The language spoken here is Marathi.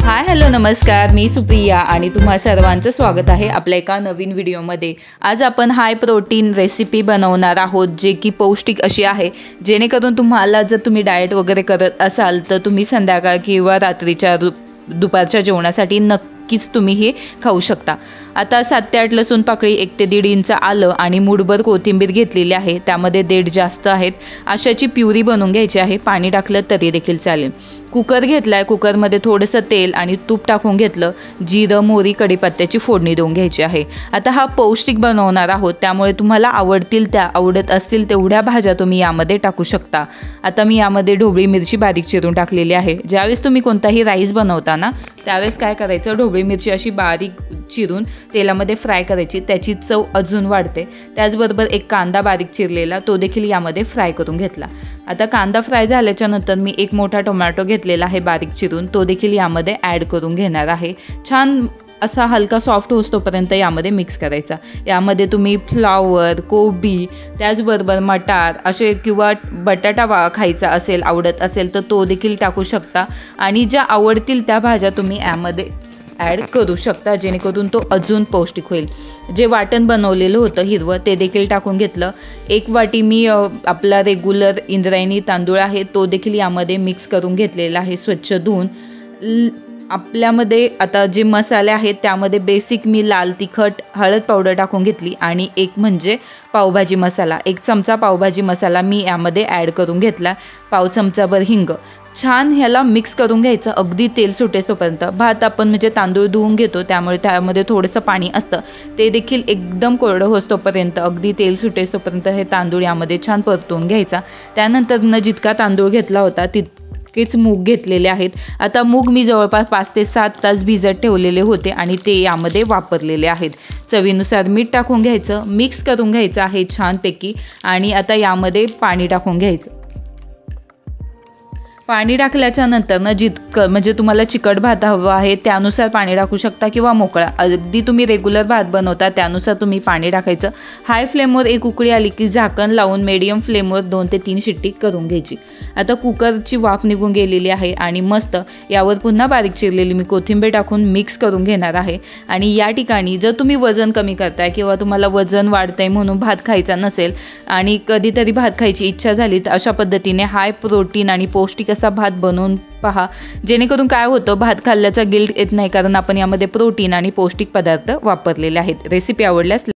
हाय हॅलो नमस्कार, मी सुप्रिया आणि तुम्हा सर्वांचं स्वागत आहे आपल्या एका नवीन व्हिडिओमध्ये। आज आपण हाय प्रोटीन रेसिपी बनवणार आहोत, जे की पौष्टिक अशी आहे, जेणेकरून तुम्हाला जर तुम्ही डाएट वगैरे करत असाल तर तुम्ही संध्याकाळ किंवा रात्रीच्या दुपारच्या जेवणासाठी नक्कीच तुम्ही हे खाऊ शकता। आता 7 ते 8 लसूण पाकळी, 1 ते 1.5 इंच आलं आणि मूठभर कोथिंबीर घेतलेली आहे। त्यामध्ये देठ जास्त आहेत, अशाची प्युरी बनवून घ्यायची आहे। पाणी टाकलं तरी देखील चालेल। कुकर घेतलाय, कुकरमध्ये थोडंसं तेल आणि तूप टाकून घेतलं। जिरं, मोहरी, कढीपत्त्याची फोडणी देऊन घ्यायची आहे। आता हा पौष्टिक बनवणार आहोत, त्यामुळे तुम्हाला आवडत असतील तेवढ्या भाज्या तुम्ही यामध्ये टाकू शकता। आता मी यामध्ये ढोबळी मिरची बारीक चिरून टाकलेली आहे। ज्यावेळेस तुम्ही कोणताही राईस बनवता ना, त्यावेळेस काय करायचं, ढोबळी मिरची अशी बारीक चिरून तेलामध्ये फ्राय करायची, त्याची चव अजून वाढते। त्याचबरोबर एक कांदा बारीक चिरलेला तो देखील यामध्ये फ्राय करून घेतला। आता कांदा फ्राय झाल्याच्या नंतर मी एक मोठा टोमॅटो घेतलेला आहे बारीक चिरून, तो देखील यामध्ये ॲड करून घेणार आहे। छान असा हलका सॉफ्ट होतोपर्यंत यामध्ये मिक्स करायचा। यामध्ये तुम्ही फ्लावर, कोबी, त्याचबरोबर मटार असे किंवा बटाटा खायचा असेल, आवडत असेल तर तो देखील टाकू शकता आणि ज्या आवडतील त्या भाज्या तुम्ही यामध्ये ॲड करू शकता, जेणेकरून तो अजून पौष्टिक होईल। जे वाटण बनवलेलं होतं हिरवं ते देखील टाकून घेतलं। 1 वाटी मी आपला रेग्युलर इंद्रायणी तांदूळ आहे तो देखील यामध्ये मिक्स करून घेतलेला आहे, स्वच्छ धुवून। आपल्यामध्ये आता जे मसाले आहेत त्यामध्ये बेसिक मी लाल तिखट, हळद पावडर टाकून घेतली आणि एक म्हणजे पावभाजी मसाला, 1 चमचा पावभाजी मसाला मी यामध्ये ॲड करून घेतला। पाव चमचाभर हिंग। छान ह्याला मिक्स करून घ्यायचं अगदी तेल सुटेपर्यंत। भात आपण म्हणजे तांदूळ धुवून घेतो, त्यामुळे त्यामध्ये थोडंसं पाणी असतं, ते देखील एकदम कोरडं होतोपर्यंत, अगदी तेल सुटेपर्यंत हे तांदूळ यामध्ये छान परतून घ्यायचा। त्यानंतर जितका तांदूळ घेतला होता तितकेच मूग घेतलेले आहेत। आता मूग मी जवळपास 5 ते 7 तास भिजत ठेवलेले होते आणि ते यामध्ये वापरलेले आहेत। चवीनुसार मीठ टाकून घ्यायचं, मिक्स करून घ्यायचं आहे छानपैकी आणि आता यामध्ये पाणी टाकून घ्यायचं। पाणी टाकल्याच्या नंतर जितकं म्हणजे तुम्हाला चिकट भात हवा आहे त्यानुसार पाणी टाकू शकता किंवा मोकळा, अगदी तुम्ही रेग्युलर भात बनवता त्यानुसार तुम्ही पाणी टाकायचं। हाय फ्लेमवर एक उकळी आली की झाकण लावून मीडियम फ्लेमवर 2 ते 3 शिट्टी करून घ्यायची। आता कुकरची वाफ निघून गेलेली आहे आणि मस्त यावर पुन्हा बारीक चिरलेली मी कोथिंबीर टाकून मिक्स करून घेणार आहे। आणि या ठिकाणी जर तुम्ही वजन कमी करताय किंवा तुम्हाला वजन वाढतंय म्हणून भात खायचा नसेल आणि कधीतरी भात खायची इच्छा झाली, तर अशा पद्धतीने हाय प्रोटीन आणि पौष्टिक असा भात बनवून पहा, जेणेकरून काय होतं, भात खाल्ल्याचा गिल्ट येत नाही, कारण आपण यामध्ये प्रोटीन आणि पौष्टिक पदार्थ वापरलेले आहेत। रेसिपी आवडल्यास